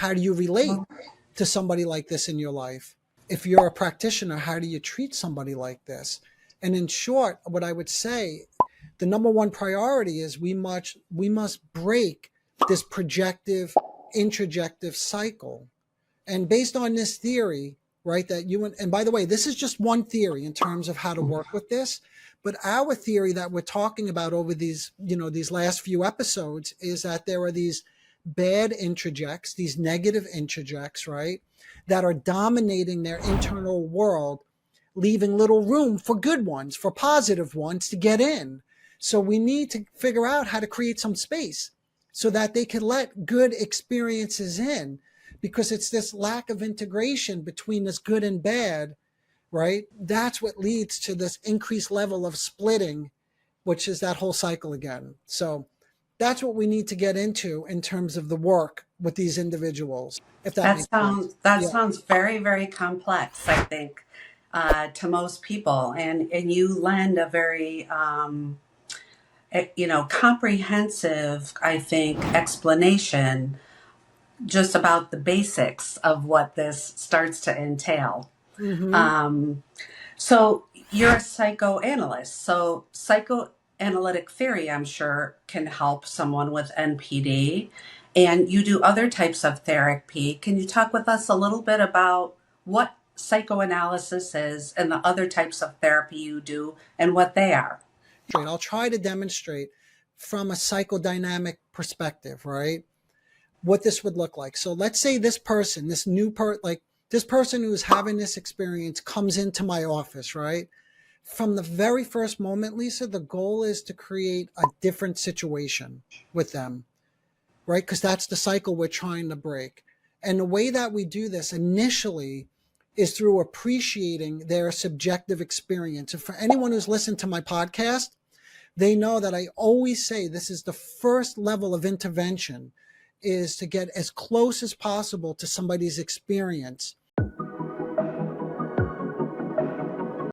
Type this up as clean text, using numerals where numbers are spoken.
how do you relate to somebody like this in your life? If you're a practitioner, how do you treat somebody like this? And in short, what I would say, the number one priority is we must break this projective, introjective cycle. And based on this theory, right, that and by the way, this is just one theory in terms of how to work with this. But our theory that we're talking about over these, these last few episodes is that there are these bad introjects, these negative introjects, right, that are dominating their internal world, leaving little room for good ones, for positive ones to get in. So we need to figure out how to create some space so that they can let good experiences in, because it's this lack of integration between this good and bad, right? That's what leads to this increased level of splitting, which is that whole cycle again. So that's what we need to get into in terms of the work with these individuals, if that makes sense. That sounds very, very complex, I think, to most people. And you lend a very comprehensive, I think, explanation just about the basics of what this starts to entail. So you're a psychoanalyst. So psychoanalytic theory, I'm sure, can help someone with NPD. And you do other types of therapy. Can you talk with us a little bit about what psychoanalysis is and the other types of therapy you do and what they are? I'll try to demonstrate from a psychodynamic perspective, right, what this would look like. So let's say this person, this person who's having this experience comes into my office, right? From the very first moment, Lisa, the goal is to create a different situation with them, right? Because that's the cycle we're trying to break. And the way that we do this initially is through appreciating their subjective experience. And for anyone who's listened to my podcast, they know that I always say this is the first level of intervention, is to get as close as possible to somebody's experience